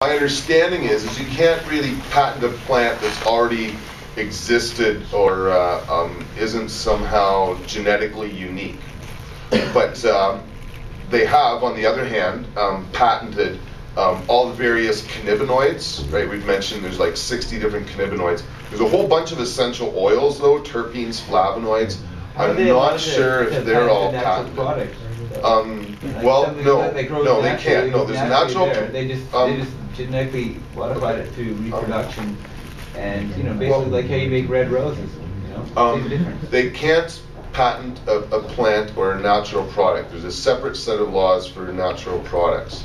My understanding is you can't really patent a plant that's already existed or isn't somehow genetically unique. But they have, on the other hand, patented all the various cannabinoids, right? We've mentioned there's like 60 different cannabinoids. There's a whole bunch of essential oils, though, terpenes, flavonoids. I'm not sure if they're all patented. Well, no, they can't. No, there's natural. They just genetically modified it through reproduction, and basically like how you make red roses. They can't patent a plant or a natural product. There's a separate set of laws for natural products.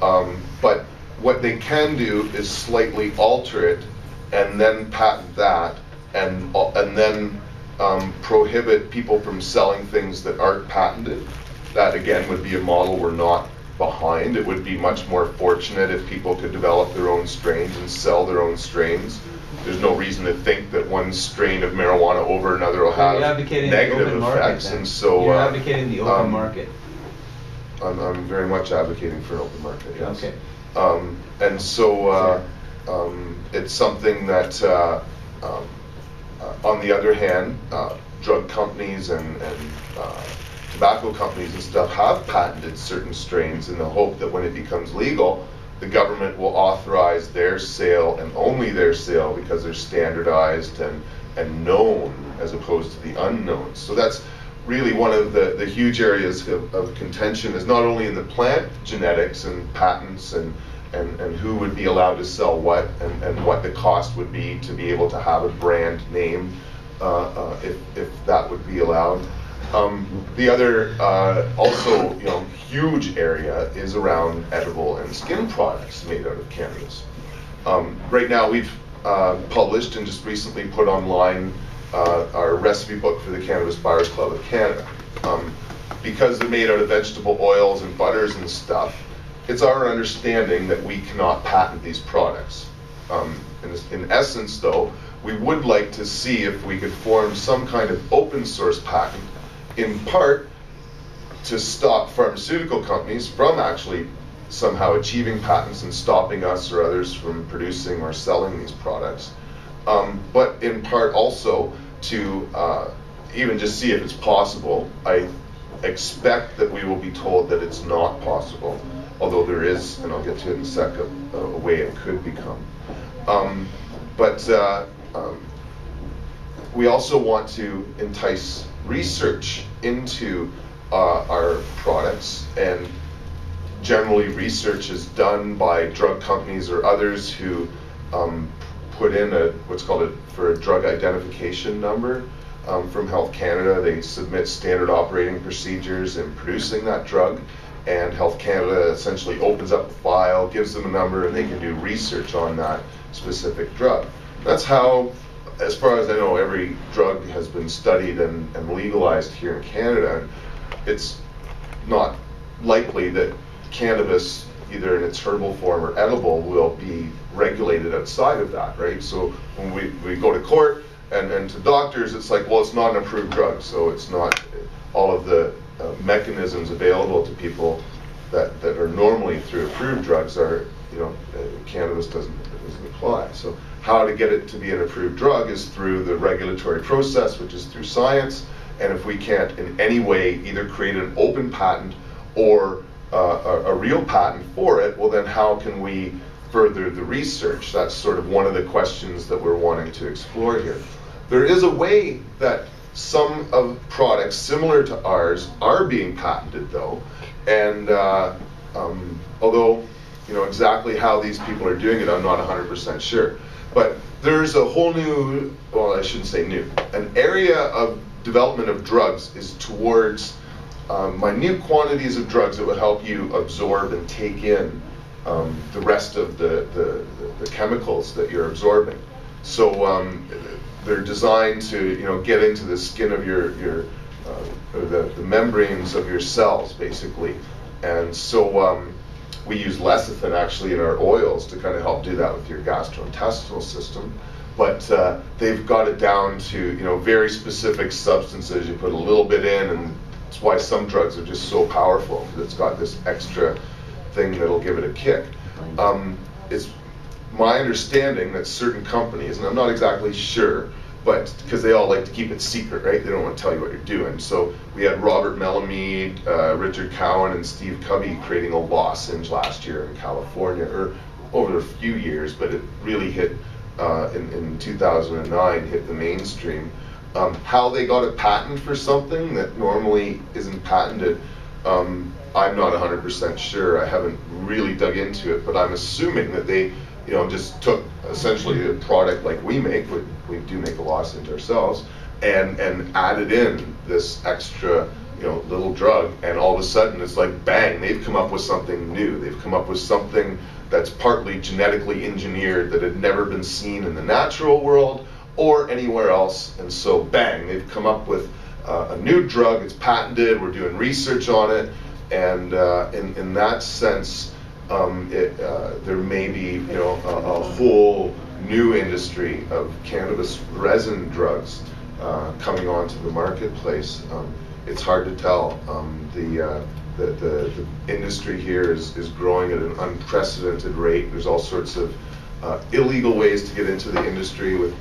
But what they can do is slightly alter it, and then patent that, and then prohibit people from selling things that aren't patented. That again would be a model we're not behind. It would be much more fortunate if people could develop their own strains and sell their own strains. There's no reason to think that one strain of marijuana over another will have negative effects. And so you're advocating the open market. I'm very much advocating for an open market. Yes. Okay. And so it's something that, on the other hand, drug companies and tobacco companies and stuff have patented certain strains in the hope that when it becomes legal, the government will authorize their sale and only their sale because they're standardized and known as opposed to the unknown. So that's really one of the huge areas of contention, is not only in the plant genetics and patents and who would be allowed to sell what and what the cost would be to be able to have a brand name if that would be allowed. The other also huge area is around edible and skin products made out of cannabis. Right now we've published and just recently put online our recipe book for the Cannabis Buyers Club of Canada. Because they're made out of vegetable oils and butters and stuff, it's our understanding that we cannot patent these products. In essence, though, we would like to see if we could form some kind of open source patent, in part to stop pharmaceutical companies from actually somehow achieving patents and stopping us or others from producing or selling these products. But in part also to even just see if it's possible. I expect that we will be told that it's not possible, although there is, and I'll get to it in a second, a way it could become. We also want to entice research into our products, and generally research is done by drug companies or others who put in what's called a drug identification number from Health Canada. They submit standard operating procedures in producing that drug, and Health Canada essentially opens up a file, gives them a number, and they can do research on that specific drug. That's how, as far as I know, every drug has been studied and legalized here in Canada. It's not likely that cannabis, either in its herbal form or edible, will be regulated outside of that, right? So when we go to court and to doctors, it's like, well, it's not an approved drug, so it's not all of the mechanisms available to people that are normally through approved drugs are, cannabis doesn't apply. So how to get it to be an approved drug is through the regulatory process, which is through science. And if we can't in any way either create an open patent or a real patent for it, well then how can we further the research? That's sort of one of the questions that we're wanting to explore here. There is a way that some of products similar to ours are being patented, though, and although exactly how these people are doing it, I'm not 100% sure. But there's a whole new, well, I shouldn't say new, an area of development of drugs is towards minute quantities of drugs that would help you absorb and take in the rest of the chemicals that you're absorbing. So they're designed to get into the skin of or the membranes of your cells, basically. And so we use lecithin actually in our oils to kind of help do that with your gastrointestinal system. But they've got it down to very specific substances. You put a little bit in, and it's why some drugs are just so powerful, because it's got this extra thing that'll give it a kick. it's my understanding that certain companies, and I'm not exactly sure, but because they all like to keep it secret, right? They don't want to tell you what you're doing. So we had Robert Melamede, Richard Cowan, and Steve Covey creating a lozenge last year in California, or over a few years, but it really hit in 2009, hit the mainstream. How they got a patent for something that normally isn't patented, I'm not 100% sure. I haven't really dug into it, but I'm assuming that they, just took essentially a product like we make, we do make a lozenge ourselves, and added in this extra, little drug, and all of a sudden it's like bang, they've come up with something new. They've come up with something that's partly genetically engineered that had never been seen in the natural world or anywhere else, and so bang, they've come up with a new drug. It's patented. We're doing research on it, and in that sense, there may be a whole new industry of cannabis resin drugs coming onto the marketplace. It's hard to tell. The industry here is growing at an unprecedented rate. There's all sorts of illegal ways to get into the industry. With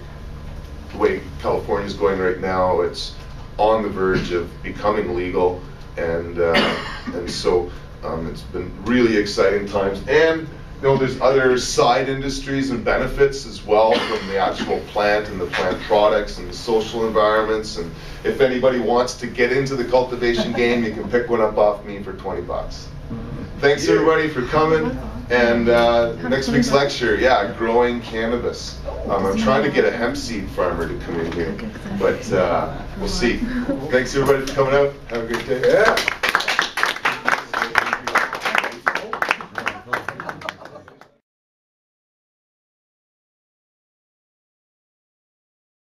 the way California is going right now, it's on the verge of becoming legal, and so it's been really exciting times. And there's other side industries and benefits as well from the actual plant and the plant products and the social environments. And if anybody wants to get into the cultivation game, you can pick one up off me for $20. Thanks everybody for coming. And next week's lecture, growing cannabis. I'm trying to get a hemp seed farmer to come in here, but we'll see. Thanks everybody for coming out. Have a great day. Yeah.